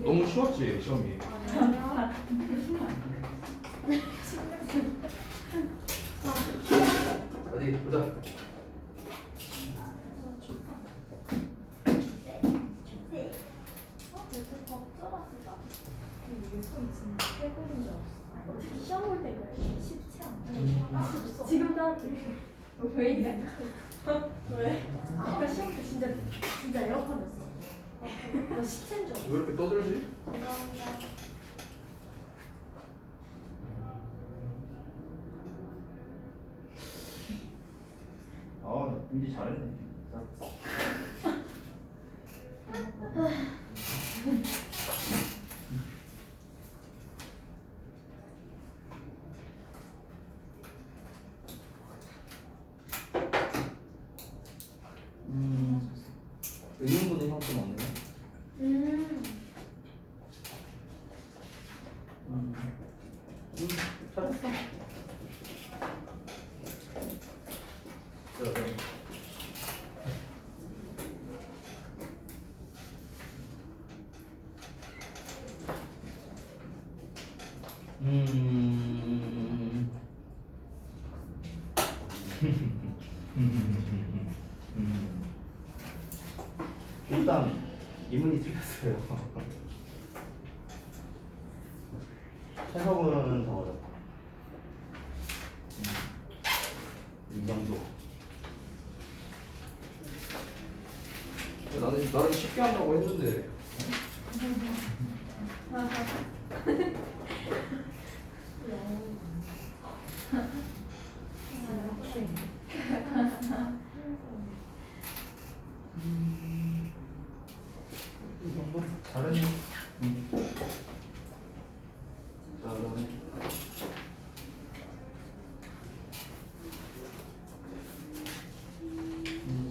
너무 쉬웠지 시험이. 어디 보자. 시험 볼 때 그래. 쉽지 않아. 지금 나한테 왜 이래? 왜? 아까 시험 때 진짜 에어컨이었어. 나 시체인 줄 알았어. 왜 이렇게 떠들지? 감사합니다. 민지 잘했네. 의문분의 형태 맞네. 잘했어. 일단 이문이 틀렸어요. 해석은 더 어렵다. 이 정도. 나는 나름 쉽게 한다고 했는데. 이 정도 잘했네. 자, 그러면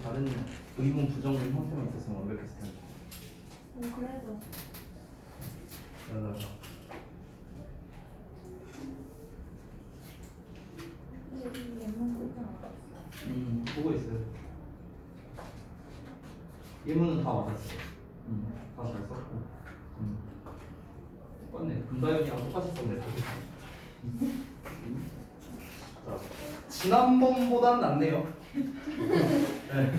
잘했네. 의문 부정문 형태만 있었으면 완벽했을 텐데. 그래도 그러다가 보고 있어요. 예문은 다 맞았어. 다 잘 썼고. 똑같네. 금다연이랑 똑같이 썼네. 자, 지난번보단 낫네요. 네.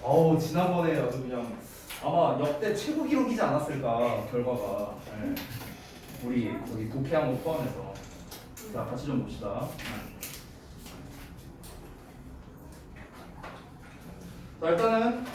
어우, 지난번에 아주 그냥 아마 역대 최고 기록이지 않았을까 결과가. 네. 우리 거기 독해한 거 포함해서. 자, 같이 좀 봅시다. 자, 일단은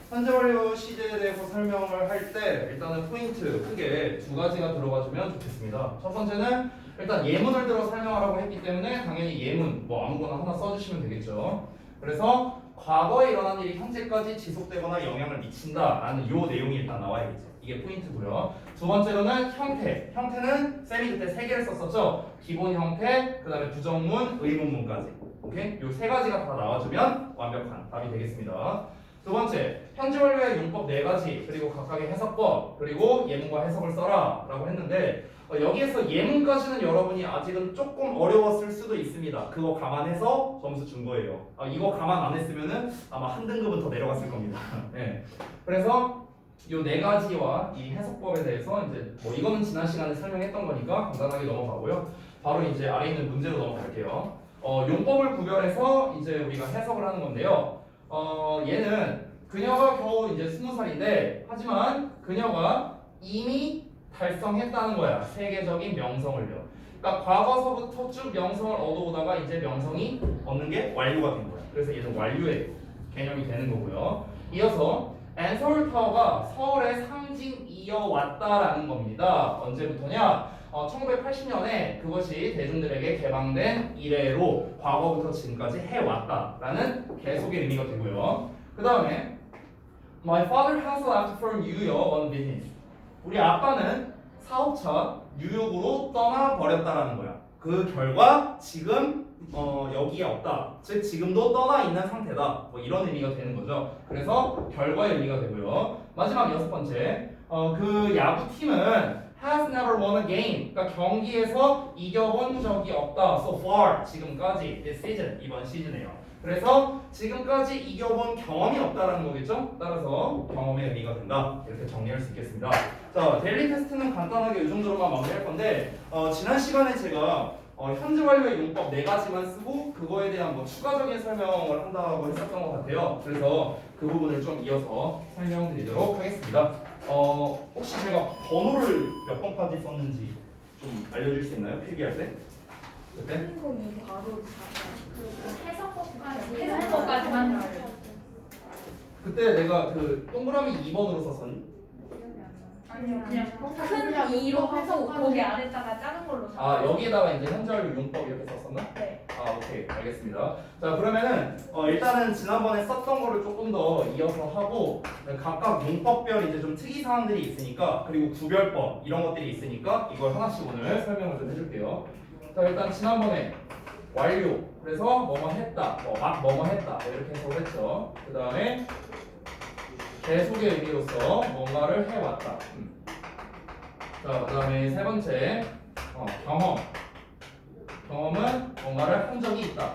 현재 완료 시제에 대해서 설명을 할 때 일단은 포인트 크게 두 가지가 들어가주면 좋겠습니다. 첫 번째는 일단 예문을 들어 설명하라고 했기 때문에 당연히 예문 뭐 아무거나 하나 써주시면 되겠죠. 그래서 과거에 일어난 일이 현재까지 지속되거나 영향을 미친다라는 요 내용이 일단 나와야겠죠. 이게 포인트고요. 두 번째로는 형태. 형태는 쌤이 그때 세 개를 썼었죠. 기본 형태, 그 다음에 부정문, 의문문까지. 오케이? 요 세 가지가 다 나와주면 완벽한 답이 되겠습니다. 두 번째, 현재 완료의 용법 네 가지, 그리고 각각의 해석법, 그리고 예문과 해석을 써라 라고 했는데 여기에서 예문까지는 여러분이 아직은 조금 어려웠을 수도 있습니다. 그거 감안해서 점수 준 거예요. 이거 감안 안 했으면은 아마 한 등급은 더 내려갔을 겁니다. 네. 그래서 요 네 가지와 이 해석법에 대해서 이제 뭐 이거는 지난 시간에 설명했던 거니까 간단하게 넘어가고요. 바로 이제 아래 있는 문제로 넘어갈게요. 용법을 구별해서 이제 우리가 해석을 하는 건데요. 얘는 그녀가 겨우 이제 20살인데 하지만 그녀가 이미 달성했다는 거야. 세계적인 명성을요. 그러니까 과거서부터 쭉 명성을 얻어오다가 이제 명성이 얻는 게 완료가 된 거야. 그래서 얘는 완료의 개념이 되는 거고요. 이어서 서울타워가 서울의 상징이어 왔다라는 겁니다. 언제부터냐? 1980년에 그것이 대중들에게 개방된 이래로 과거부터 지금까지 해왔다라는 계속의 의미가 되고요. 그 다음에 My father has left for New York on business. 우리 아빠는 사업차 뉴욕으로 떠나버렸다라는 거야. 그 결과 지금 여기에 없다. 즉 지금도 떠나 있는 상태다. 뭐 이런 의미가 되는 거죠. 그래서 결과의 의미가 되고요. 마지막 여섯 번째, 그 야구팀은 has never won a game. 그러니까 경기에서 이겨본 적이 없다. So far 지금까지 this season 이번 시즌에요. 그래서 지금까지 이겨본 경험이 없다라는 거겠죠? 따라서 경험의 의미가 된다. 이렇게 정리할 수 있겠습니다. 자, 데일리 테스트는 간단하게 이 정도로만 마무리할 건데 지난 시간에 제가 현재 완료의 용법 4가지만 쓰고 그거에 대한 뭐 추가적인 설명을 한다고 했었던 것 같아요. 그래서 그 부분을 좀 이어서 설명드리도록 하겠습니다. 혹시 제가 번호를 몇 번까지 썼는지 좀 알려줄 수 있나요? 필기할 때? 그때? 주인공이 바로 해석법까지만 그때 내가 그 동그라미 2번으로 썼었니? 아니요 그냥 큰 2로 해서 거기 안에다가 작은 걸로 아 여기에다가 이제 현재 완료 용법 이렇게 썼었나? 네. 아 오케이 알겠습니다. 자 그러면은 일단은 지난번에 썼던 거를 조금 더 이어서 하고 각각 용법별 이제 좀 특이 사항들이 있으니까 그리고 구별법 이런 것들이 있으니까 이걸 하나씩 오늘 설명을 좀 해줄게요. 자 일단 지난번에 완료 그래서 뭐뭐 했다 뭐뭐 했다 이렇게 해석을 했죠. 그 다음에 계속의 의미로서 뭔가를 해왔다. 자 그 다음에 세 번째 경험 경험은 뭔가를 한 적이 있다.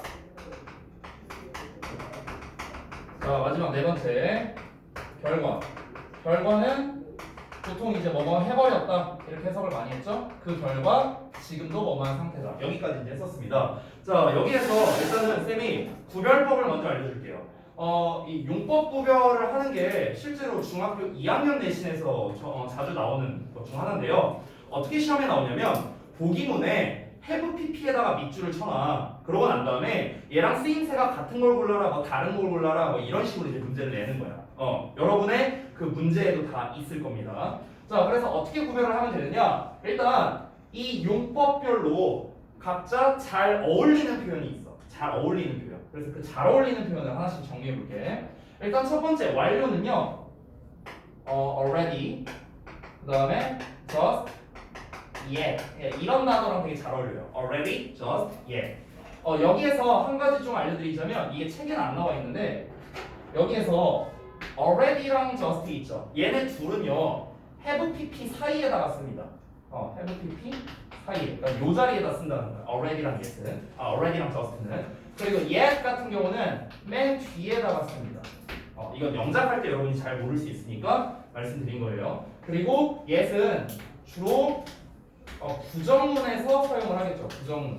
자 마지막 네 번째 결과 결과는 보통 이제 뭐뭐 해버렸다 이렇게 해석을 많이 했죠. 그 결과 지금도 뭐뭐한 상태다. 여기까지 이제 했었습니다. 자 여기에서 일단은 쌤이 구별법을 먼저 알려줄게요. 이 용법 구별을 하는 게 실제로 중학교 2학년 내신에서 자주 나오는 것 중 하나인데요. 어떻게 시험에 나오냐면 보기문에 have pp에다가 밑줄을 쳐놔. 그러고 난 다음에 얘랑 쓰임새가 같은 걸 골라라, 뭐 다른 걸 골라라, 뭐 이런 식으로 이제 문제를 내는 거야. 여러분의 그 문제에도 다 있을 겁니다. 자, 그래서 어떻게 구별을 하면 되느냐? 일단 이 용법별로 각자 잘 어울리는 표현이 있어. 잘 어울리는 표현. 그래서 그 잘 어울리는 표현을 하나씩 정리해 볼게. 일단 첫 번째 완료는요. already. 그다음에 just yet. 이런 단어랑 되게 잘 어울려요. already, just yet. 여기에서 한 가지 좀 알려드리자면 이게 책에는 안 나와 있는데 여기에서 already랑 just 있죠. 얘네 둘은요 have pp 사이에다가 씁니다. have pp 사이에. 그러니까 요 자리에다 쓴다는 거예요. already랑 yes는. already랑 just는. 그리고 yet 같은 경우는 맨 뒤에다가 씁니다. 이건 영작할 때 여러분이 잘 모를 수 있으니까 말씀드린 거예요. 그리고 yes은 주로 부정문에서 사용을 하겠죠. 부정문.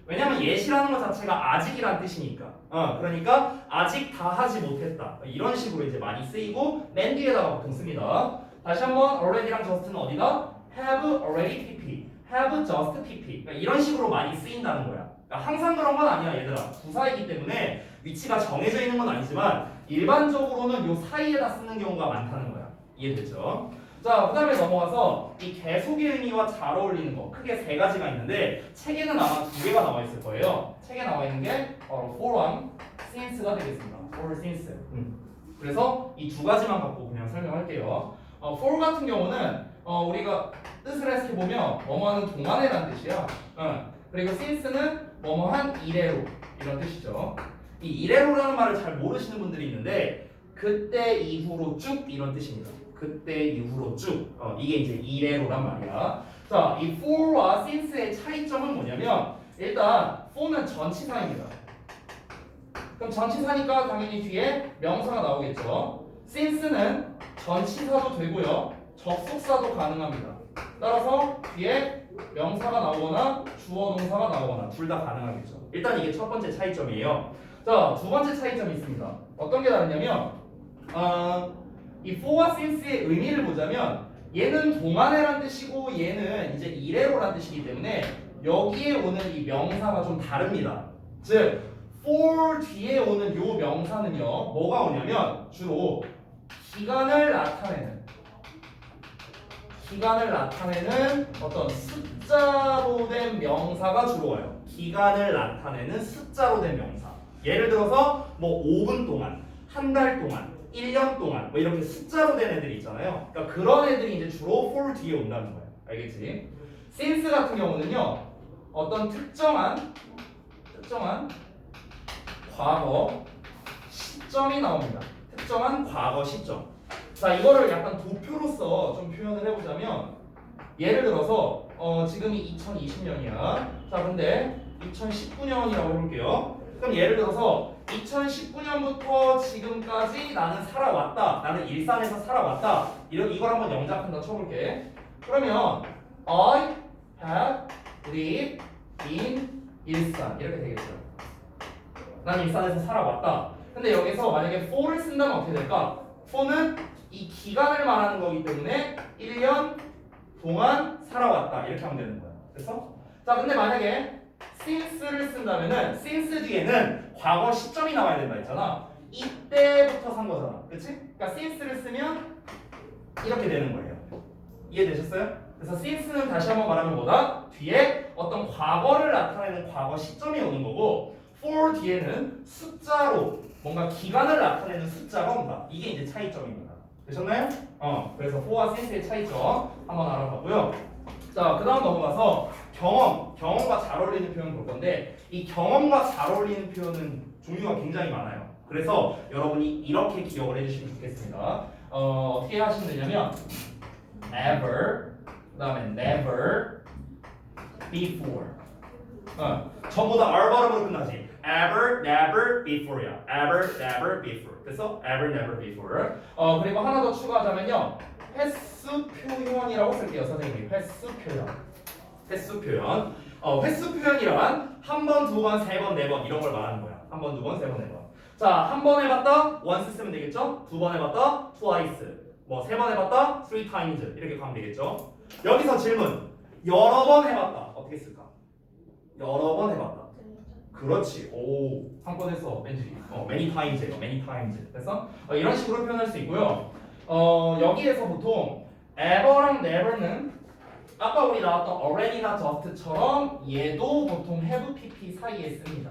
왜냐면 yet이라는 것 자체가 아직이란 뜻이니까. 그러니까 아직 다 하지 못했다. 이런 식으로 이제 많이 쓰이고 맨 뒤에다가 보통 씁니다. 다시 한번 already랑 just는 어디다? have already pp, have just pp. 그러니까 이런 식으로 많이 쓰인다는 거야. 그러니까 항상 그런 건 아니야, 얘들아. 부사이기 때문에 위치가 정해져 있는 건 아니지만 일반적으로는 요 사이에다 쓰는 경우가 많다는 거야. 이해됐죠? 자, 그 다음에 넘어가서 이 계속의 의미와 잘 어울리는 거 크게 3가지가 있는데 책에는 아마 2개가 나와 있을 거예요. 책에 나와 있는 게 for랑 since가 되겠습니다. for, since. 그래서 이 2가지만 갖고 그냥 설명할게요. for 같은 경우는 우리가 뜻을 해석해 보면 뭐뭐하는 동안에란 뜻이야. 그리고 since는 뭐뭐한 이래로 이런 뜻이죠. 이 이래로라는 말을 잘 모르시는 분들이 있는데 그때 이후로 쭉 이런 뜻입니다. 그때 이후로 쭉. 이게 이제 이래로란 말이야. 자, 이 for와 since의 차이점은 뭐냐면 일단 for는 전치사입니다. 그럼 전치사니까 당연히 뒤에 명사가 나오겠죠. since는 전치사도 되고요. 접속사도 가능합니다. 따라서 뒤에 명사가 나오거나 주어 동사가 나오거나 둘 다 가능하겠죠. 일단 이게 첫 번째 차이점이에요. 자, 두 번째 차이점이 있습니다. 어떤 게 다르냐면 이 for와 since의 의미를 보자면 얘는 동안에란 뜻이고 얘는 이제 이래로란 뜻이기 때문에 여기에 오는 이 명사가 좀 다릅니다. 즉 for 뒤에 오는 요 명사는요 뭐가 오냐면 주로 기간을 나타내는 어떤 숫자로 된 명사가 주로 와요. 기간을 나타내는 숫자로 된 명사. 예를 들어서 뭐 5분 동안, 한 달 동안, 1년 동안 뭐 이렇게 숫자로 된 애들이 있잖아요. 그러니까 그런 애들이 이제 주로 for 뒤에 온다는 거예요. 알겠지? since 같은 경우는요. 어떤 특정한 과거 시점이 나옵니다. 특정한 과거 시점. 자, 이거를 약간 도표로서 좀 표현을 해보자면 예를 들어서 지금이 2020년이야. 자, 근데 2019년이라고 해볼게요. 그럼 예를 들어서 2019년부터 지금까지 나는 살아왔다. 나는 일산에서 살아왔다. 이걸 한번 영작한다 쳐볼게. 그러면 I have lived in 일산 이렇게 되겠죠. 난 일산에서 살아왔다. 근데 여기서 만약에 for를 쓴다면 어떻게 될까? for는 이 기간을 말하는 거기 때문에 1년 동안 살아왔다 이렇게 하면 되는 거야. 그래서 자 근데 만약에 since를 쓴다면은 since 뒤에는 과거 시점이 나와야 된다 했잖아. 이때부터 산 거잖아. 그치? 그러니까 since를 쓰면 이렇게 되는 거예요. 이해되셨어요? 그래서 since는 다시 한번 말하면 뭐다? 뒤에 어떤 과거를 나타내는 과거 시점이 오는 거고 for 뒤에는 숫자로 뭔가 기간을 나타내는 숫자가 온다. 이게 이제 차이점입니다. 되셨나요? 그래서 for와 since의 차이점 한번 알아봤고요. 자, 그 다음 넘어가서 경험과 잘 어울리는 표현 볼 건데 이 경험과 잘 어울리는 표현은 종류가 굉장히 많아요. 그래서 여러분이 이렇게 기억을 해주시면 좋겠습니다. 어떻게 하시면 되냐면 ever, 그 다음에 never, before 전부 다 R 발음으로 끝나지. ever, never, before야. ever, never, before. 그래서 ever, never, before. 그리고 하나 더 추가하자면요. 횟수 표현이라고 쓸게요, 선생님이. 횟수 표현. 횟수 표현. 횟수 표현이란 한 번, 두 번, 세 번, 네 번 이런 걸 말하는 거야. 한 번, 두 번, 세 번, 네 번. 자, 한 번 해봤다, once 쓰면 되겠죠? 두 번 해봤다, twice. 뭐 세 번 해봤다, three times 이렇게 가면 되겠죠? 여기서 질문. 여러 번 해봤다. 어떻게 쓸까? 여러 번 해봤다. 그렇지. 오, 한 번 했어. 왠지. many times예요. many times. 그래서 이런 식으로 표현할 수 있고요. 여기에서 보통 ever랑 never는 아까 우리 나왔던 already나 just처럼 얘도 보통 have, pp 사이에 씁니다.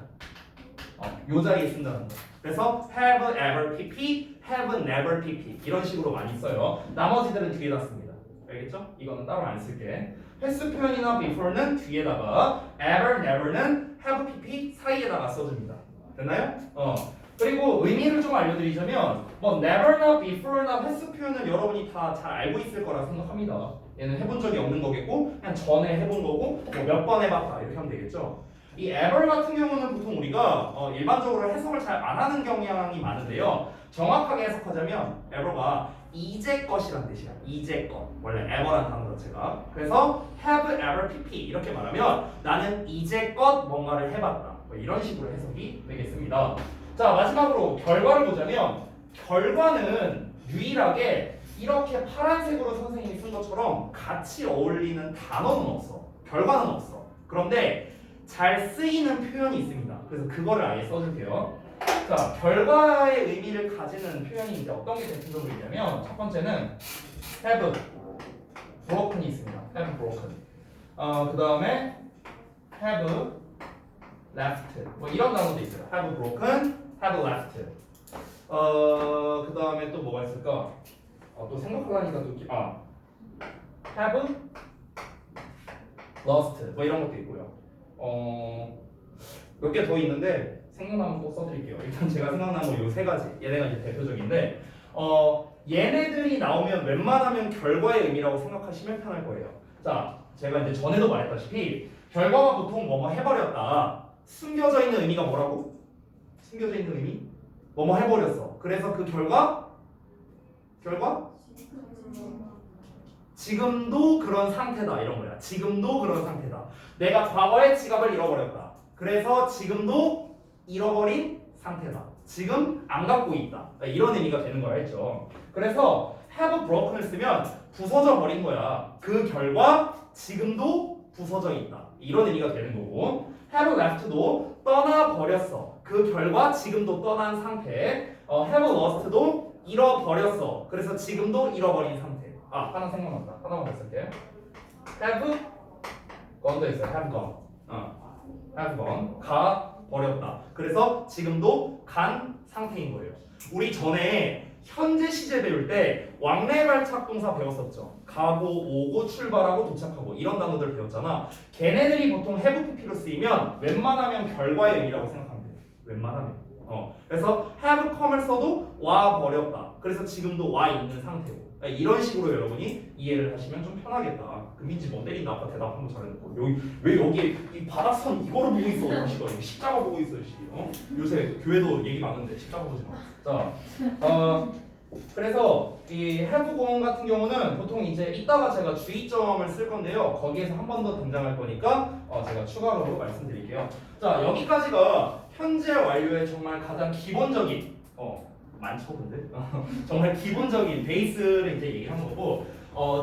요 자리에 쓴다는 거. 그래서 have, ever, pp, have, never, pp 이런 식으로 많이 써요. 나머지들은 뒤에다 씁니다. 알겠죠? 이거는 따로 안 쓸게. 횟수 표현이나 before는 뒤에다가 ever, never는 have, pp 사이에다가 써줍니다. 됐나요? 그리고 의미를 좀 알려드리자면 뭐 never나 before나 횟수 표현은 여러분이 다 잘 알고 있을 거라 생각합니다. 얘는 해본 적이 없는 거겠고 그냥 전에 해본 거고 뭐 몇 번 해봤다 이렇게 하면 되겠죠. 이 ever 같은 경우는 보통 우리가 일반적으로 해석을 잘 안 하는 경향이 많은데요. 정확하게 해석하자면 ever가 이제것이란 뜻이야. 이제것. 원래 ever란 단어 자체가. 그래서 have, ever, pp 이렇게 말하면 나는 이제껏 뭔가를 해봤다. 뭐 이런 식으로 해석이 되겠습니다. 자, 마지막으로 결과를 보자면 결과는 유일하게 이렇게 파란색으로 선생님이 쓴 것처럼 같이 어울리는 단어는 없어. 결과는 없어. 그런데 잘 쓰이는 표현이 있습니다. 그래서 그거를 아예 써줄게요. 자, 결과의 의미를 가지는 표현이 이제 어떤 게 대표적으로 있냐면 첫 번째는 have broken이 있습니다. have broken. 그 다음에 have left. 뭐 이런 단어도 있어요. have broken, have left. 그 다음에 또 뭐가 있을까? 또 생각하려니까 또 have lost. 뭐 이런 것도 있고요. 몇 개 더 있는데 생각나면 꼭 써드릴게요. 일단 제가 생각난 거 요 세 가지. 얘네가 이제 대표적인데 얘네들이 나오면 웬만하면 결과의 의미라고 생각하시면 편할 거예요. 자, 제가 이제 전에도 말했다시피 결과가 보통 뭐뭐 해버렸다. 숨겨져 있는 의미가 뭐라고? 숨겨져 있는 의미? 뭐뭐 해버렸어. 그래서 그 결과? 지금도 그런 상태다 이런 거야. 지금도 그런 상태다. 내가 과거에 지갑을 잃어버렸다. 그래서 지금도 잃어버린 상태다. 지금 안 갖고 있다. 이런 의미가 되는 거야 했죠. 그래서 have broken을 쓰면 부서져 버린 거야. 그 결과 지금도 부서져 있다. 이런 의미가 되는 거고 have left도 떠나 버렸어. 그 결과 지금도 떠난 상태. have lost도 잃어버렸어. 그래서 지금도 잃어버린 상태. 하나 생각났다. 하나만 더 쓸게. have gone도 있어요. have gone. have gone. 가 버렸다. 그래서 지금도 간 상태인 거예요. 우리 전에 현재 시제 배울 때 왕래발착 동사 배웠었죠. 가고 오고 출발하고 도착하고 이런 단어들 배웠잖아. 걔네들이 보통 have pp로 쓰이면 웬만하면 결과의 의미라고 생각하면 돼요. 웬만하면. 그래서 have come을 써도 와 버렸다. 그래서 지금도 와 있는 상태고 그러니까 이런 식으로 여러분이 이해를 하시면 좀 편하겠다. 금민지 뭐 때린다 아까 대답 한번 잘해놓고 여기 왜 여기 이 바닥선 이거를 보고 있어 이러시거든요. 십자가 보고 있어 씨. 요새 교회도 얘기 많은데 십자가 보지 마. 자, 그래서 이 have gone 같은 경우는 보통 이제 이따가 제가 주의점을 쓸 건데요. 거기에서 한 번 더 등장할 거니까 제가 추가로 말씀드릴게요. 자, 여기까지가 현재 완료의 정말 가장 기본적인 많죠 근데 정말 기본적인 베이스를 이제 얘기한 거고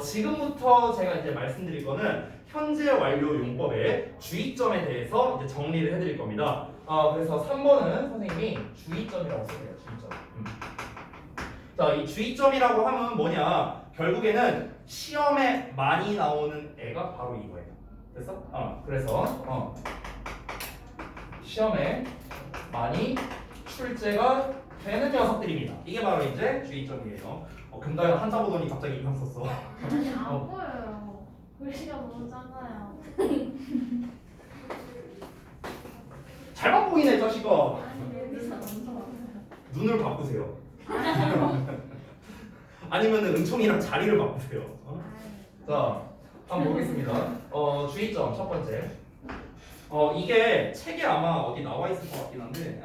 지금부터 제가 이제 말씀드릴 거는 현재 완료 용법의 주의점에 대해서 이제 정리를 해드릴 겁니다. 그래서 3번은 선생님이 주의점이라고 쓰세요. 주의점. 자, 이 주의점이라고 하면 뭐냐? 결국에는 시험에 많이 나오는 애가 바로 이거예요. 됐어? 그래서 시험에 많이 출제가 되는 녀석들입니다. 이게 바로 이제 주의점이에요. 금다연 한자 보더니 갑자기 인상 썼어. 아니 안 보여요. 글씨가 너무 작아요. 잘만 보이네 자식아. 아니 여기서 너무 많아요. 눈을 바꾸세요. 아니면은 은총이랑 자리를 바꾸세요. 자, 한번 보겠습니다. 주의점 첫 번째. 이게 책에 아마 어디 나와 있을 것 같긴 한데,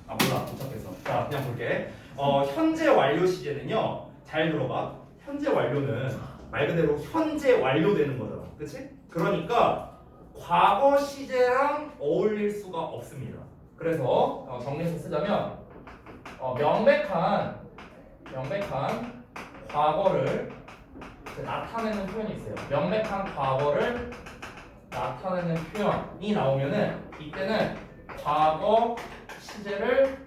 몰라 못 찾겠어. 자, 그냥 볼게. 현재 완료 시제는요. 잘 들어봐. 현재 완료는 말 그대로 현재 완료되는 거잖아. 그렇지? 그러니까 과거 시제랑 어울릴 수가 없습니다. 그래서 정리해서 쓰자면 명백한 과거를 나타내는 표현이 있어요. 명백한 과거를 나타내는 표현이 나오면은 이때는 과거 시제를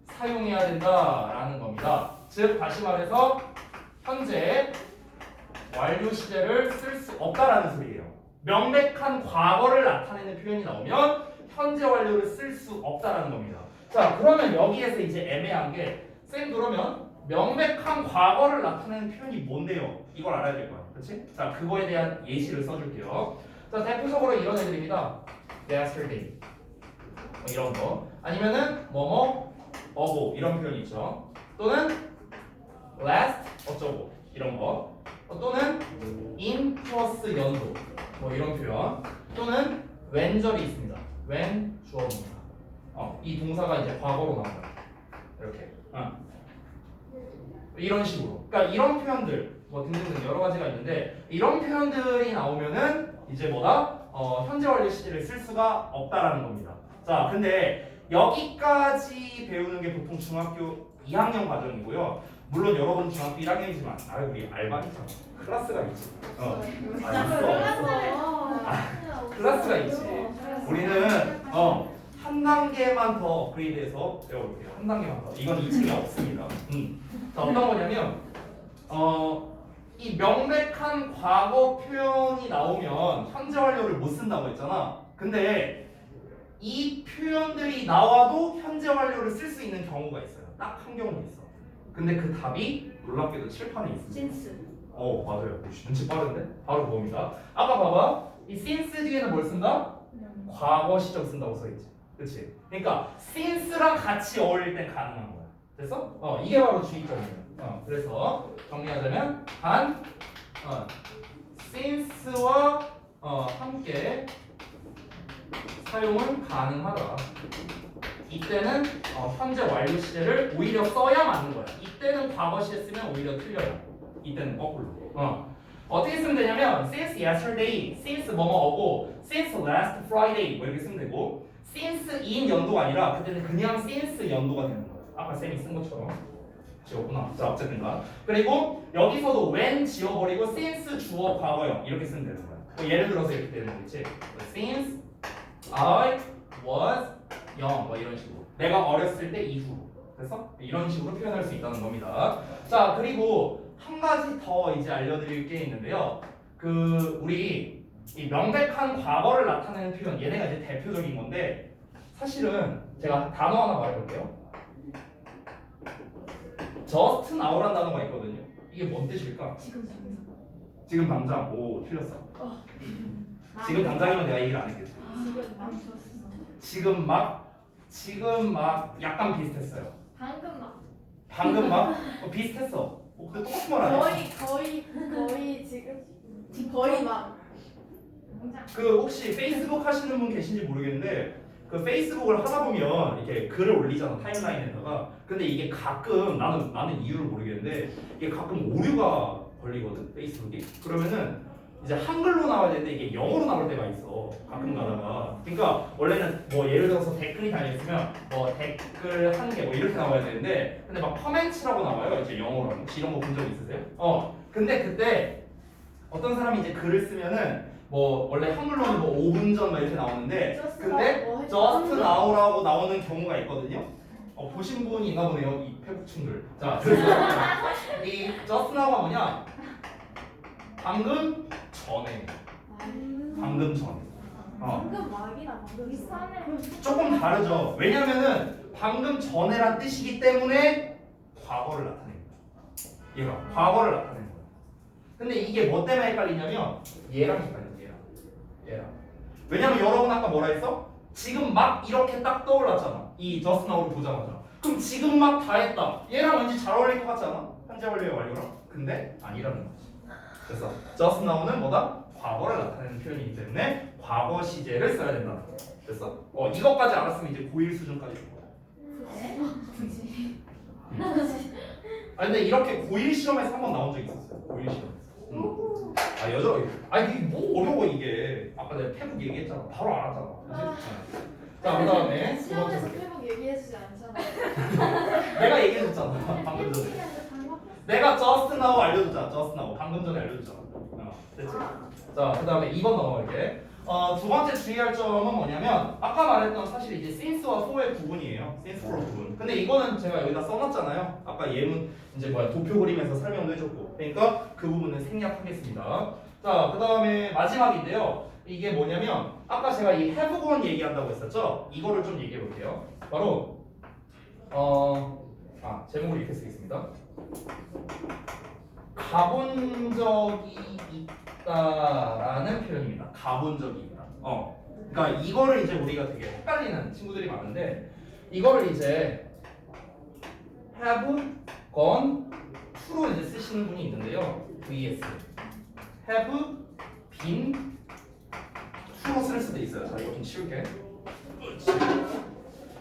사용해야 된다라는 겁니다. 즉 다시 말해서 현재 완료 시제를 쓸 수 없다라는 소리예요. 명백한 과거를 나타내는 표현이 나오면 현재 완료를 쓸 수 없다라는 겁니다. 자, 그러면 여기에서 이제 애매한 게 쌤 그러면 명백한 과거를 나타내는 표현이 뭔데요? 이걸 알아야 될 거야. 그렇지? 자, 그거에 대한 예시를 써줄게요. 자, 대표적으로 이런 애들입니다. yesterday 이런 거 아니면은 뭐뭐 어고 이런 표현이 있죠. 또는 last 어쩌고 이런 거 또는 in 플러스 연도 뭐 이런 표현 또는 when절이 있습니다. when 주어 동사 이 동사가 이제 과거로 나온다. 이렇게 이런 식으로 그러니까 이런 표현들 뭐 등등등 여러 가지가 있는데 이런 표현들이 나오면은 이제 뭐다? 현재 완료 시제를 쓸 수가 없다라는 겁니다. 자, 근데 여기까지 배우는 게 보통 중학교 2학년 과정이고요. 물론 여러분 중학교 1학년이지만 우리 알바니까 클래스가 있지. 클래스가 있지. 우리는 한 단계만 더 업그레이드해서 배워볼게요. 한 단계만 더. 이건 이 책에 없습니다. 자, 어떤 거냐면 이 명백한 과거 표현이 나오면 현재 완료를 못 쓴다고 했잖아. 근데 이 표현들이 나와도 현재 완료를 쓸 수 있는 경우가 있어요. 딱 한 경우 있어. 근데 그 답이 놀랍게도 칠판에 있습니다. 진스. 맞아요. 눈치 빠른데? 바로 그겁니다. 아까 봐봐. 이 since 뒤에는 뭘 쓴다? 과거 시점 쓴다고 써있지. 그치? 그러니까 since랑 같이 어울릴 땐 가능한 거야. 됐어? 이게 바로 주의점이에요. 그래서 정리하자면 since와 함께 사용은 가능하다. 이때는 현재 완료 시제를 오히려 써야 맞는 거야. 이때는 과거 시제 쓰면 오히려 틀려요. 이때는 거꾸로. 어떻게 쓰면 되냐면 since yesterday, since 뭐뭐하고 since last Friday 뭐 이렇게 쓰면 되고 since in 연도가 아니라 그때는 그냥 since 연도가 되는 거예요. 아까 쌤이 쓴 것처럼. 지웠구나. 자, 어쨌든가. 그리고 여기서도 when 지워버리고 since 주어 과거형 이렇게 쓰면 되는 거야. 뭐 예를 들어서 이렇게 되는 거겠지. Since I was young 뭐 이런 식으로. 내가 어렸을 때 이후. 그래서 이런 식으로 표현할 수 있다는 겁니다. 자, 그리고 한 가지 더 이제 알려드릴 게 있는데요. 우리 이 명백한 과거를 나타내는 표현 얘네가 이제 대표적인 건데 사실은 제가 단어 하나 말해볼게요. just now라는 단어가 있거든요. 이게 뭔 뜻일까? 지금 당장. 오, 틀렸어. 지금 당장이면 내가 얘기를 안 했겠지. 지금 막 약간 비슷했어요. 방금 막 방금 막 비슷했어. 근데 똑같은 말 아니야? 거의 지금 거의 막 그 혹시 페이스북 하시는 분 계신지 모르겠는데 그 페이스북을 하다 보면 이렇게 글을 올리잖아 타임라인에다가. 근데 이게 가끔 나는 이유를 모르겠는데 이게 가끔 오류가 걸리거든 페이스북이. 그러면은 이제 한글로 나와야 되는데 이게 영어로 나올 때가 있어 가끔 가다가. 그러니까 원래는 뭐 예를 들어서 댓글이 달려있으면 뭐 댓글 1개 뭐 이렇게 나와야 되는데 근데 막 커멘트라고 나와요 이제 영어로. 혹시 이런 거 본 적 있으세요? 근데 그때 어떤 사람이 이제 글을 쓰면은 뭐 원래 한글로는 뭐 5분 전 막 이렇게 나오는데 근데 just now라고 나오는 경우가 있거든요. 보신 분이 있나 보네요 이 페북충들. 자 그래서 이 just now가 뭐냐? 방금 전에. 방금 전에. 방금 막이나 방금 비슷하네. 조금 다르죠. 왜냐면은 방금 전에란 뜻이기 때문에 과거를 나타낸 거야. 얘가 과거를 나타낸 거야. 근데 이게 뭐 때문에 헷갈리냐면 얘랑 헷갈려. 얘랑. 왜냐면 여러분 아까 뭐라 했어? 지금 막 이렇게 딱 떠올랐잖아. 이 just now를 보자마자. 그럼 지금 막 다 했다. 얘랑 왠지 잘 어울릴 것 같지 않아? 현재 완료의 완료랑. 근데 아니라는 거지. 그래서 just now는 뭐다? 과거를 나타내는 표현이기 때문에 과거 시제를 써야 된다는 거야. 됐어? 이것까지 알았으면 이제 고1 수준까지 준 거야. 굳이. 근데 이렇게 고1 시험에서 한 번 나온 적이 있었어요. 고1 시험에서. 이게 뭐 어려워 이게. 아까 내가 페북 얘기했잖아. 바로 알았잖아. 자, 그 다음에 시험에서 페북 얘기해주지 않잖아요. 내가 얘기해줬잖아. 방금 전에. 내가 just now 알려줬잖아. just now. 방금 전에 알려줬잖아. 됐지? 자, 그 다음에 2번 넘어갈게. 두 번째 주의할 점은 뭐냐면 아까 말했던 사실 이제 since와 for의 구분이에요. since for 구분. 근데 이거는 제가 여기다 써놨잖아요. 아까 예문 이제 도표 그림에서 설명도 해줬고. 그러니까 그 부분은 생략하겠습니다. 자, 그 다음에 마지막인데요. 이게 뭐냐면 아까 제가 이 have gone 얘기한다고 했었죠. 이거를 좀 얘기해 볼게요. 바로 제목을 이렇게 쓰겠습니다. 가본 적이 있다라는 표현입니다. 가본 적이 있다. 그러니까 이거를 이제 우리가 되게 헷갈리는 친구들이 많은데 이거를 이제 have gone to로 이제 쓰시는 분이 있는데요. vs have been to로 쓸 수도 있어요. 자, 이거 좀 치울게.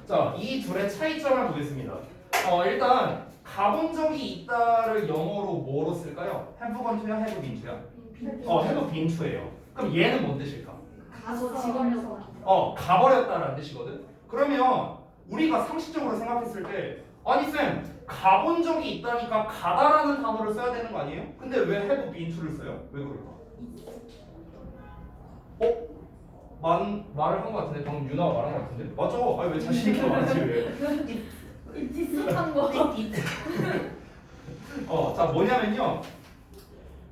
자, 이 둘의 차이점을 보겠습니다. 일단 가본 적이 있다를 영어로 뭐로 쓸까요? have gone to야, have been to야? have been to예요. 그럼 얘는 뭔 뜻일까? 가서 지금에서. 가버렸다라는 뜻이거든. 그러면 우리가 상식적으로 생각했을 때 아니 쌤, 가본 적이 있다니까 가다라는 단어를 써야 되는 거 아니에요? 근데 왜 have been to를 써요? 왜 그럴까? 말을 한 거 같은데 방금 유나가 말한 거 같은데? 맞아. 왜 자신 있게 말하지 왜? 비슷한 거. 자 뭐냐면요.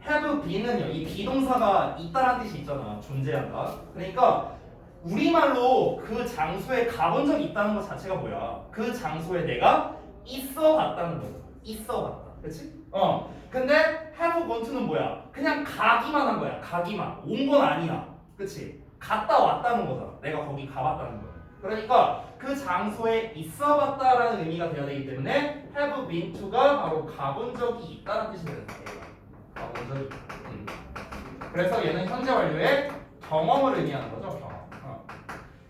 have been은요. 이 비동사가 있다라는 뜻이 있잖아. 존재한다. 그러니까 우리말로 그 장소에 가본 적이 있다는 것 자체가 뭐야? 그 장소에 내가 있어 봤다는 거야. 있어 봤다. 그렇지? 근데 have gone to는 뭐야? 그냥 가기만 한 거야. 가기만. 온 건 아니야. 그렇지? 갔다 왔다는 거잖아. 내가 거기 가봤다는 거야. 그러니까 그 장소에 있어 봤다라는 의미가 되어야 되기 때문에 have been to가 바로 가본 적이 있다는 뜻이 되는 거예요. 가본 적이 있다. 그래서 얘는 현재 완료의 경험을 의미하는 거죠. 경험.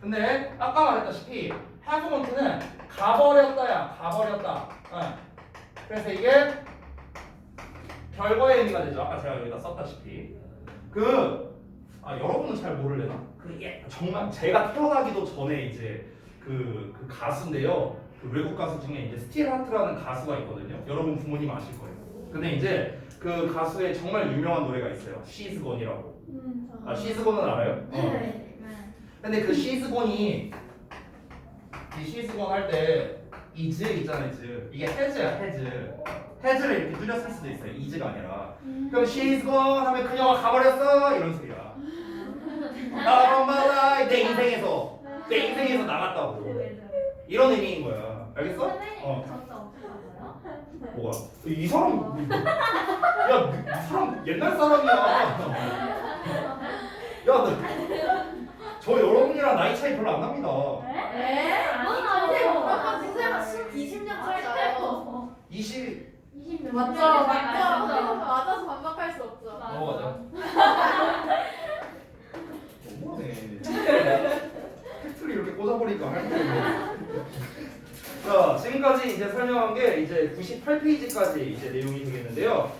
근데 아까 말했다시피 have gone to는 가버렸다야. 가버렸다. 그래서 이게 결과의 의미가 되죠. 아까 제가 여기다 썼다시피 여러분은 잘 모르려나? 정말 제가 태어나기도 전에 이제 그 가수인데요. 그 외국 가수 중에 이제 스틸 하트라는 가수가 있거든요. 여러분 부모님 아실 거예요. 근데 이제 그 가수의 정말 유명한 노래가 있어요. She's Gone이라고. She's Gone은 알아요? 네. 근데 그 She's Gone이 이 She's Gone 할 때 is 있잖아요. is 이게 has야 has. has를 이렇게 줄여 쓸 수도 있어요. is가 아니라. 그럼 she's gone 하면 그녀가 가버렸어 이런 소리야. From my life 내 인생에서 나갔다고 이런 의미인 거야. 알겠어? 선생님 진짜 어떻게 알아요? 뭐가? 이 사람 이 사람 옛날 사람이야. 저 여러분이랑 나이 차이 별로 안 납니다. 네? 아니죠. 선생님 20년 차이 나요. 20 20몇 맞죠? 년 맞죠? 맞죠? 맞아서 반박할 수 없죠. 맞아. 너무하네. 팩트를 이렇게 꽂아버리니까 할 거예요. 자, 지금까지 이제 설명한 게 이제 98페이지까지 이제 내용이 되겠는데요.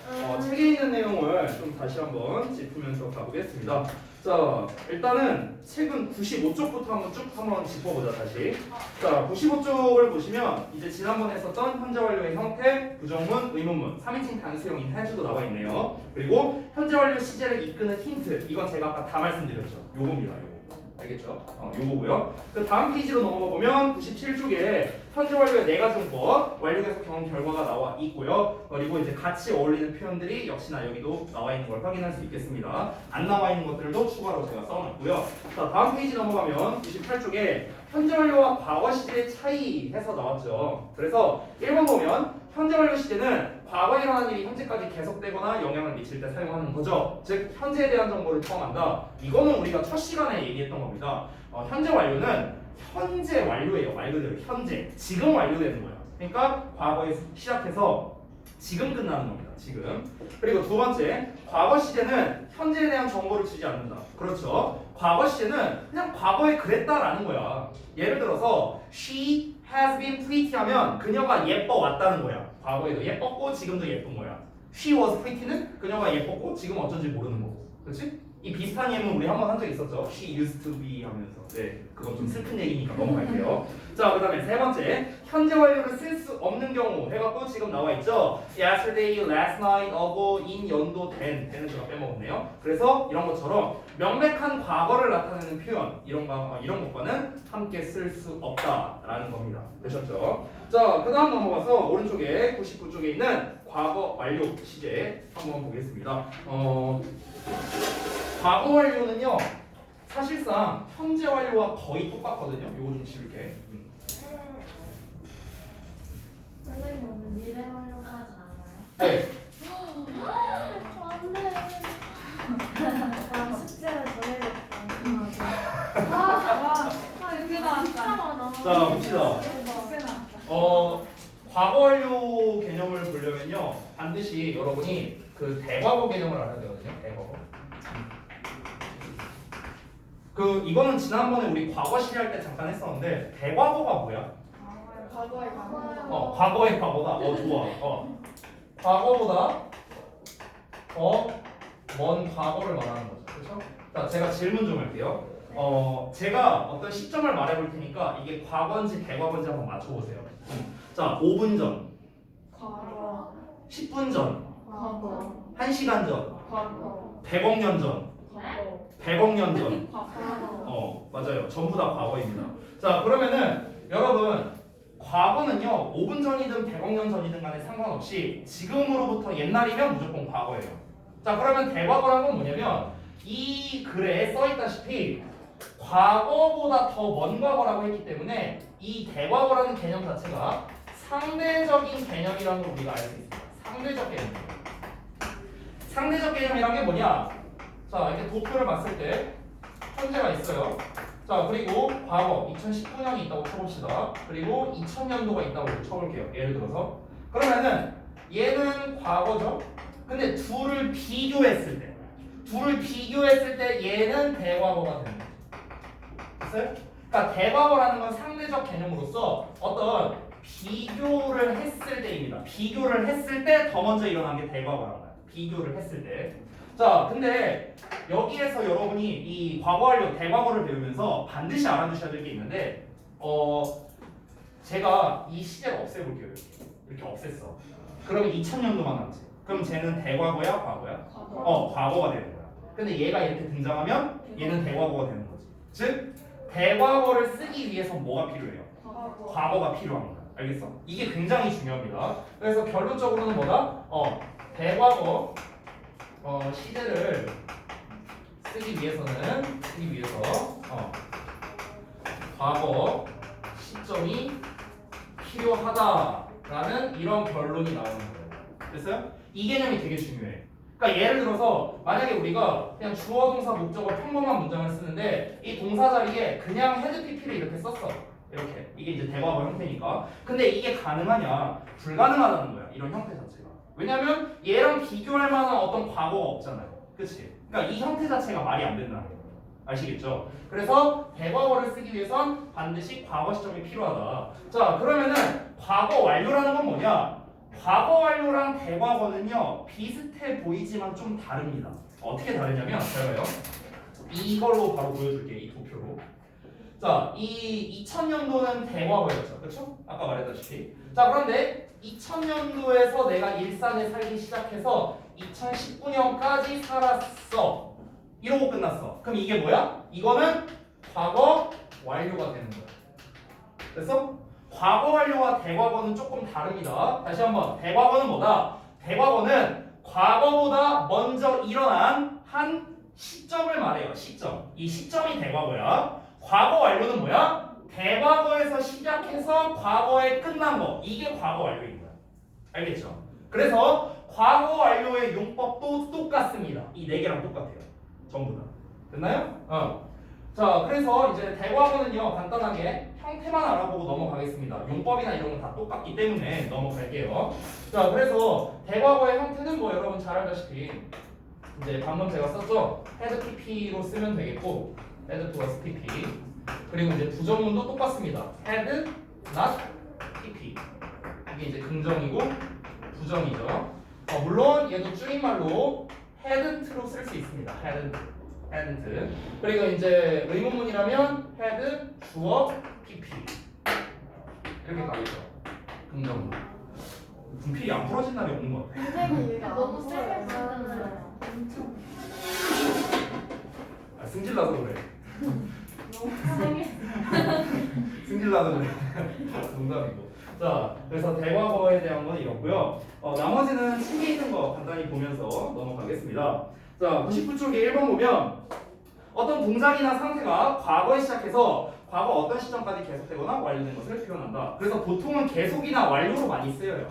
책에 있는 내용을 좀 다시 한번 짚으면서 가보겠습니다. 자, 일단은 책은 95쪽부터 한번 짚어보자 다시. 자, 95쪽을 보시면 이제 지난번에 했었던 현재 완료의 형태, 부정문, 의문문, 3인칭 단수형인 해주도 나와 있네요. 그리고 현재 완료 시제를 이끄는 힌트, 이건 제가 아까 다 말씀드렸죠. 요겁니다. 요거. 알겠죠? 요거고요. 그 다음 페이지로 넘어가 보면 97쪽에 현재 완료의 4가지 용법, 완료 계속 경험 결과가 나와 있고요. 그리고 이제 같이 어울리는 표현들이 역시나 여기도 나와 있는 걸 확인할 수 있겠습니다. 안 나와 있는 것들도 추가로 제가 써놨고요. 자, 다음 페이지 넘어가면 98쪽에 현재 완료와 과거 시제의 차이 해서 나왔죠. 그래서 1번 보면 현재 완료 시제는 과거에 일어난 일이 현재까지 계속되거나 영향을 미칠 때 사용하는 거죠. 즉 현재에 대한 정보를 포함한다. 이거는 우리가 첫 시간에 얘기했던 겁니다. 현재 완료는 현재 완료예요. 말 그대로 현재, 지금 완료되는 거예요. 그러니까 과거에 시작해서 지금 끝나는 겁니다. 지금. 그리고 두 번째, 과거 시제는 현재에 대한 정보를 주지 않는다. 그렇죠. 과거 시제는 그냥 과거에 그랬다라는 거야. 예를 들어서 she has been pretty 하면 그녀가 예뻐 왔다는 거야. 과거에도 예뻤고 지금도 예쁜 거야. she was pretty는 그녀가 예뻤고 지금 어쩐지 모르는 거고. 그렇지? 이 비슷한 예문 우리 한번 한 적 있었죠. She used to be 하면서. 네, 그건 좀 슬픈 얘기니까 넘어갈게요. 자, 그 다음에 세 번째, 현재 완료를 쓸 수 없는 경우 해갖고 지금 나와 있죠. Yesterday, last night, ago, in 연도 된는 제가 빼먹었네요. 그래서 이런 것처럼 명백한 과거를 나타내는 표현 이런 것과는 함께 쓸 수 없다라는 겁니다. 되셨죠? 자, 그 다음 넘어가서 오른쪽에 99쪽에 있는 과거 완료 시제 한번 보겠습니다. 과거 완료는요 사실상 현재 완료와 거의 똑같거든요. 요거 좀 지울게. 선생님 오늘 미래 하려고 하지 않아요? 네. 나 숙제를 더 해야겠다. 이렇게 나왔다. 진짜 많아. 자, 봅시다. 이렇게 나왔다. 과거 완료 개념을 보려면요 반드시 여러분이 그 대과거 개념을 알아야 되거든요. 대과거. 이거는 지난번에 우리 과거 시제할 때 잠깐 했었는데 대과거가 뭐야? 과거에 과거의 과거다. 좋아. 과거보다 더 먼 과거를 말하는 거죠. 그렇죠? 자, 제가 질문 좀 할게요. 제가 어떤 시점을 말해볼 테니까 이게 과거인지 대과거인지 한번 맞춰보세요. 자, 5분 전, 과거 10분 전, 과거 1시간 전, 과거 100억 년 전, 과거 100억 년 전. 과거 맞아요. 전부 다 과거입니다. 자, 그러면은 여러분 과거는요 5분 전이든 100억 년 전이든 간에 상관없이 지금으로부터 옛날이면 무조건 과거예요. 자, 그러면 대과거란 건 뭐냐면 이 글에 써있다시피 과거보다 더 먼 과거라고 했기 때문에 이 대과거라는 개념 자체가 상대적인 개념이라는 걸 우리가 알 수 있습니다. 상대적 개념. 상대적 개념이란 게 뭐냐? 자, 이렇게 도표를 봤을 때 현재가 있어요. 자, 그리고 과거 2019년이 있다고 쳐봅시다. 그리고 2000년도가 있다고 쳐볼게요. 예를 들어서 그러면은 얘는 과거죠. 근데 둘을 비교했을 때 얘는 대과거가 되는 거죠. 됐어요? 그러니까 대과거라는 건 상대적 개념으로서 어떤 비교를 했을 때입니다. 비교를 했을 때 더 먼저 일어난 게 대과거란 거야. 비교를 했을 때. 자, 근데 여기에서 여러분이 이 과거 완료 대과거를 배우면서 반드시 알아두셔야 될 게 있는데 제가 이 시제를 없애볼게요. 이렇게 없앴어. 그러면 2000년도만 남지. 그럼 쟤는 대과거야, 과거야? 과거가 되는 거야. 근데 얘가 이렇게 등장하면 얘는 대과거가 되는 거지. 즉 대과거를 쓰기 위해서 뭐가 필요해요? 과거가 필요한 거야. 알겠어? 이게 굉장히 중요합니다. 그래서 결론적으로는 뭐다? 대과거 시제를 쓰기 위해서 과거 시점이 필요하다라는 이런 결론이 나오는 거예요. 됐어요? 이 개념이 되게 중요해. 그러니까 예를 들어서 만약에 우리가 그냥 주어 동사 목적어 평범한 문장을 쓰는데 이 동사 자리에 그냥 헤드 PP를 이렇게 썼어. 이렇게 이게 이제 대과거 형태니까. 근데 이게 가능하냐? 불가능하다는 거야. 이런 형태 자체가. 왜냐면 얘랑 비교할 만한 어떤 과거가 없잖아요. 그치? 그러니까 이 형태 자체가 말이 안 된다는 거예요. 아시겠죠? 그래서 대과거를 쓰기 위해선 반드시 과거 시점이 필요하다. 자, 그러면은 과거 완료라는 건 뭐냐? 과거 완료랑 대과거는요 비슷해 보이지만 좀 다릅니다. 어떻게 다르냐면 잘 봐요. 이걸로 바로 보여줄게요. 이 도표로. 자, 이 2000년도는 대과거였죠. 그렇죠? 아까 말했다시피. 자, 그런데 2000년도에서 내가 일산에 살기 시작해서 2019년까지 살았어. 이러고 끝났어. 그럼 이게 뭐야? 이거는 과거 완료가 되는 거야. 됐어? 과거 완료와 대과거는 조금 다릅니다. 다시 한번. 대과거는 뭐다? 대과거는 과거보다 먼저 일어난 한 시점을 말해요. 시점. 이 시점이 대과거야. 과거 완료는 뭐야? 대과거에서 시작해서 과거에 끝난 거. 이게 과거 완료인 거야. 알겠죠? 그래서 과거 완료의 용법도 똑같습니다. 이 네 개랑 똑같아요. 전부 다. 됐나요? 자, 그래서 이제 대과거는요 간단하게 형태만 알아보고 넘어가겠습니다. 용법이나 이런 건 다 똑같기 때문에 넘어갈게요. 자, 그래서 대과거의 형태는 뭐 여러분 잘 알다시피 이제 방금 제가 썼죠. 헤드 PP로 쓰면 되겠고 헤드 플러스 PP. 그리고 이제 부정문도 똑같습니다. 헤드 not PP. 이게 이제 긍정이고 부정이죠. 물론 얘도 줄임말로 hadn't로 쓸 수 있습니다. hadn't. 그리고 이제 의문문이라면 had, 주어, pp 이렇게 가겠죠. 긍정문. 분필이 안 부러진 날이 없는 것 같아. 굉장히 얘가 너무 세게 쓰잖아요. 엄청 승질나서 그래. 너무 세게. 승질나서 그래. 농담이고. 자, 그래서 대과거에 대한 건 이렇고요. 나머지는 책에 있는 거 간단히 보면서 넘어가겠습니다. 자, 99쪽에 1번 보면 어떤 동작이나 상태가 과거에 시작해서 과거 어떤 시점까지 계속되거나 완료된 것을 표현한다. 그래서 보통은 계속이나 완료로 많이 쓰여요.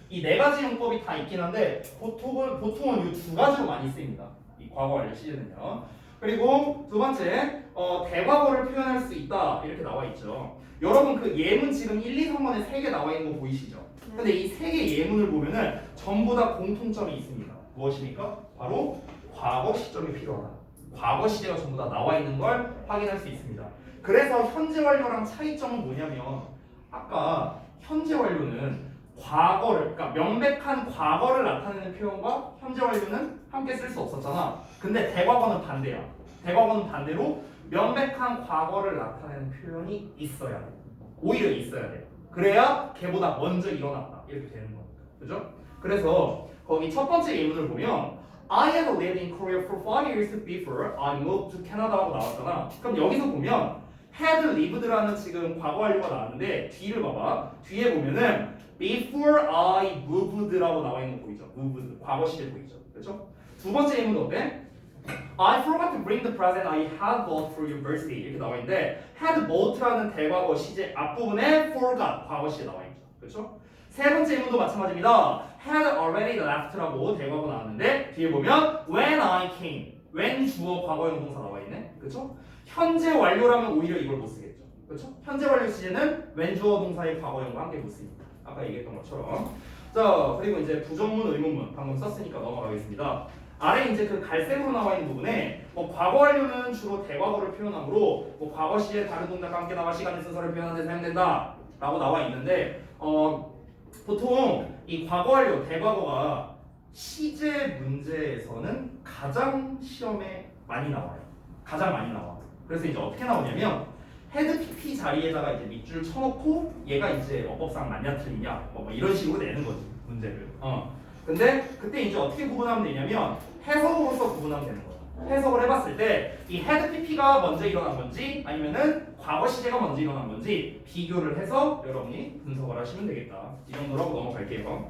이 네 가지 용법이 다 있긴 한데 보통은 이 두 가지로 많이 쓰입니다. 이 과거 완료 시제는요. 그리고 두 번째, 대과거를 표현할 수 있다 이렇게 나와 있죠. 여러분 그 예문 지금 1, 2, 3번에 3개 나와 있는 거 보이시죠? 근데 이 3개 예문을 보면은 전부 다 공통점이 있습니다. 무엇입니까? 바로 과거 시점이 필요하다. 과거 시제가 전부 다 나와 있는 걸 확인할 수 있습니다. 그래서 현재 완료랑 차이점은 뭐냐면 아까 현재 완료는 과거를, 그러니까 명백한 과거를 나타내는 표현과 현재 완료는 함께 쓸 수 없었잖아. 근데 대과거는 반대야. 대과거는 반대로 명백한 과거를 나타내는 표현이 있어야 돼. 오히려 있어야 돼. 그래야 걔보다 먼저 일어났다. 이렇게 되는 거니까. 그죠? 그래서 거기 첫 번째 예문을 보면 I have lived in Korea for 5 years before I moved to Canada라고 나왔잖아. 그럼 여기서 보면 had lived라는 지금 과거 완료가 나왔는데 뒤를 봐봐. 뒤에 보면은 before I moved라고 나와 있는 거 보이죠? moved 과거 시제 보이죠? 그렇죠? 두 번째 예문은 어때? I forgot to bring the present I had bought for university 이렇게 나와 있는데 had bought라는 대과거 시제 앞부분에 forgot 과거 시제 나와 있죠. 그렇죠? 세 번째 예문도 마찬가지입니다. had already left라고 대과거 나왔는데 뒤에 보면 when I came when 주어 과거형 동사 나와 있네. 그렇죠? 현재 완료라면 오히려 이걸 못 쓰겠죠. 그렇죠? 현재 완료 시제는 when 주어 동사의 과거형과 함께 못 씁니다. 아까 얘기했던 것처럼. 자, 그리고 이제 부정문, 의문문 방금 썼으니까 넘어가겠습니다. 아래 이제 그 갈색으로 나와 있는 부분에 과거 완료는 주로 대과거를 표현하므로 과거 시에 다른 동작과 함께 나와 시간의 순서를 표현하는 데 사용된다 라고 나와 있는데 보통 이 과거 완료, 대과거가 시제 문제에서는 가장 시험에 많이 나와요. 가장 많이 나와. 그래서 이제 어떻게 나오냐면 헤드 PP 자리에다가 이제 밑줄 쳐놓고 얘가 이제 어법상 맞냐 틀리냐 뭐 이런 식으로 내는 거지 문제를. 근데 그때 이제 어떻게 구분하면 되냐면 해석으로서 구분하면 되는 거야. 해석을 해봤을 때 이 헤드 PP가 먼저 일어난 건지 아니면은 과거 시제가 먼저 일어난 건지 비교를 해서 여러분이 분석을 하시면 되겠다. 이 정도로 하고 넘어갈게요.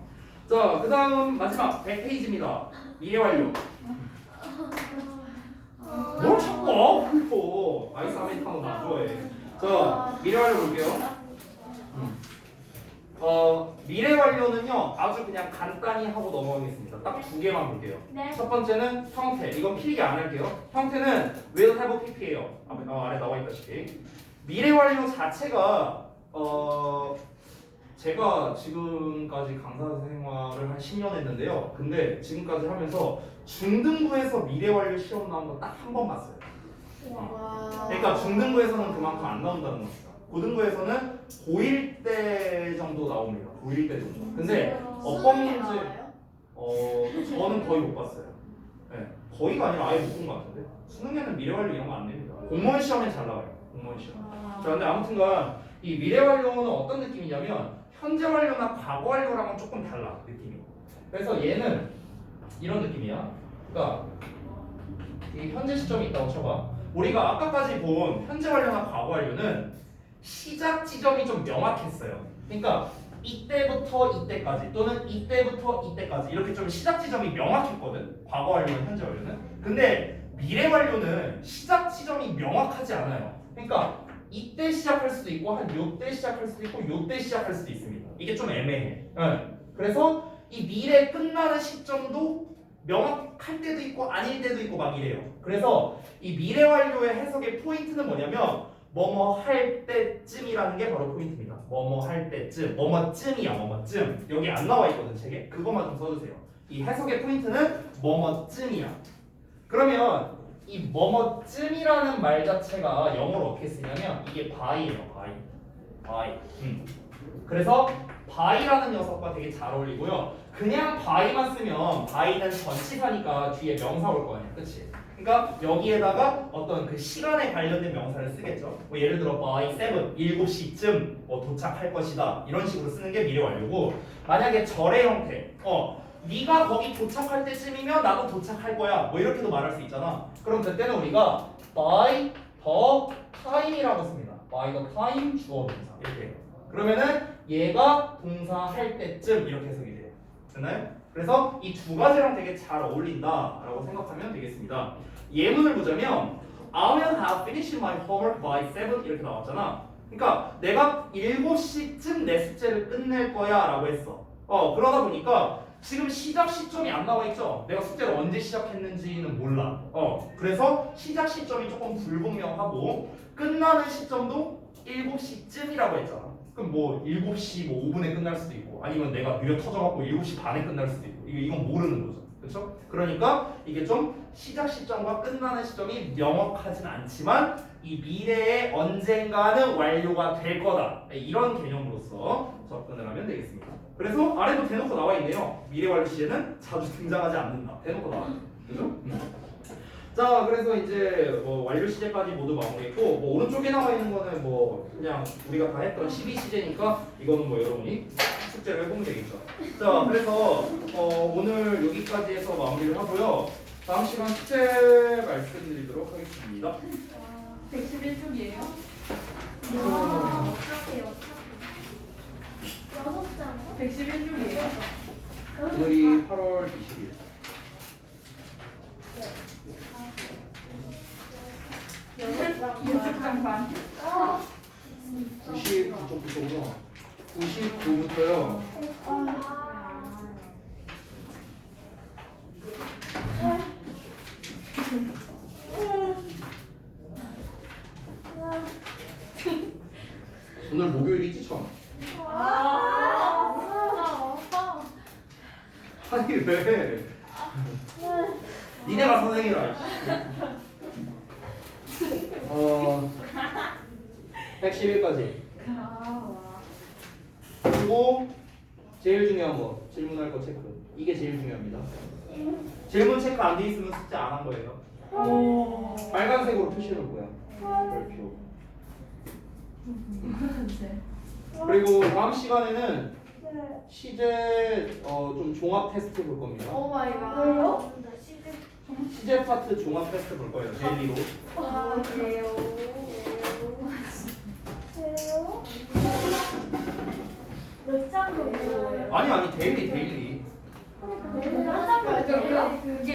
자, 그 다음 마지막 100페이지입니다. 미래 완료. 뭘 자꾸 아프고 아이스 아메리카노 나 좋아해. 자, 미래 완료 볼게요. 미래 완료는요 아주 그냥 간단히 하고 넘어가겠습니다. 딱 두 개만 볼게요. 네. 첫 번째는 형태. 이건 필기 안 할게요. 형태는 will have pp예요. 아래 나와 있다시피 미래 완료 자체가 제가 지금까지 강사 생활을 한 10년 했는데요. 근데 지금까지 하면서 중등부에서 미래 완료 시험 나온 거 딱 한 번 봤어요. 그러니까 중등부에서는 그만큼 안 나온다는 겁니다. 고등부에서는 고1 때 정도 나옵니다. 고1 때 정도. 근데 어법 문제 저는 거의 못 봤어요. 네, 거의가 아니라 아예 못 본 것 같은데. 수능에는 미래 완료 이런 거 안 됩니다. 공무원 시험에 잘 나와요. 공무원 시험. 자, 근데 아무튼간 이 미래 완료는 어떤 느낌이냐면 현재 완료나 과거 완료랑은 조금 달라 느낌이. 그래서 얘는 이런 느낌이야. 그러니까 이 현재 시점이 있다고 쳐봐. 우리가 아까까지 본 현재 완료나 과거 완료는 시작 지점이 좀 명확했어요. 그러니까 이때부터 이때까지 또는 이때부터 이때까지 이렇게 좀 시작 지점이 명확했거든. 과거 완료는 현재 완료는. 근데 미래 완료는 시작 지점이 명확하지 않아요. 그러니까 이때 시작할 수도 있고 한 요때 시작할 수도 있고 요때 시작할 수도 있습니다. 이게 좀 애매해. 그래서 이 미래 끝나는 시점도 명확할 때도 있고 아닐 때도 있고 막 이래요. 그래서 이 미래 완료의 해석의 포인트는 뭐냐면 뭐뭐 할 때쯤이라는 게 바로 포인트입니다. 뭐뭐 할 때쯤, 뭐뭐쯤이야, 뭐뭐쯤. 여기 안 나와 있거든 책에. 그것만 좀 써주세요. 이 해석의 포인트는 뭐뭐쯤이야. 그러면 이 뭐뭐쯤이라는 말 자체가 영어로 어떻게 쓰냐면 이게 by예요. by. 그래서 by라는 녀석과 되게 잘 어울리고요. 그냥 by만 쓰면 by는 전치사니까 뒤에 명사 올 거 아니야, 그치? 그러니까 여기에다가 어떤 그 시간에 관련된 명사를 쓰겠죠. 뭐 예를 들어 by 7시쯤 뭐 도착할 것이다 이런 식으로 쓰는 게 미래 완료고, 만약에 절의 형태, 네가 거기 도착할 때쯤이면 나도 도착할 거야 뭐 이렇게도 말할 수 있잖아. 그럼 그때는 우리가 by the time이라고 씁니다. by the time 주어 동사 이렇게 해요. 그러면은 얘가 동사할 때쯤 이렇게 해석이 돼요. 됐나요? 그래서 이 두 가지랑 되게 잘 어울린다라고 생각하면 되겠습니다. 예문을 보자면 I will have finished my homework by 7 이렇게 나왔잖아. 그러니까 내가 7시쯤 내 숙제를 끝낼 거야 라고 했어. 그러다 보니까 지금 시작 시점이 안 나와 있죠. 내가 숙제를 언제 시작했는지는 몰라. 그래서 시작 시점이 조금 불분명하고 끝나는 시점도 7시쯤이라고 했잖아. 그럼 뭐 7시 뭐 5분에 끝날 수도 있고 아니면 내가 느려 터져갖고 7시 반에 끝날 수도 있고 이건 모르는 거죠. 그렇죠? 그러니까 이게 좀 시작 시점과 끝나는 시점이 명확하진 않지만 이 미래에 언젠가는 완료가 될 거다. 이런 개념으로서 접근을 하면 되겠습니다. 그래서 아래도 대놓고 나와 있네요. 미래 완료 시제는 자주 등장하지 않는다. 대놓고 나와 있죠. 그죠? 자, 그래서 이제 뭐 완료 시제까지 모두 마무리했고, 뭐 오른쪽에 나와 있는 거는 뭐 그냥 우리가 다 했던 12시제니까 이거는 뭐 여러분이 숙제를 해보면 되겠죠. 자, 그래서 오늘 여기까지 해서 마무리를 하고요. 다음 시간 숙제 말씀드리도록 하겠습니다. 111쪽이에요? 어차피 6장 111쪽이에요? 오늘이 8월 20일. 연습장 반. 99쪽부터구나. 99부터요. 오늘 목요일이지 참. 아니 왜? 니네가 선생이라. 111까지. 그리고 제일 중요한 거 질문할 거 체크. 이게 제일 중요합니다. 질문 체크 안 돼 있으면 숙제 안 한 거예요. 빨간색으로 표시해 놓을 거야. 별표. 그리고 다음 시간에는 시제 좀 종합 테스트 볼 겁니다. 오 마이 갓. 시제 파트 종합 테스트 볼 거예요. 데일리로. 몇 장도 아니 데일리. 몇 장도 그게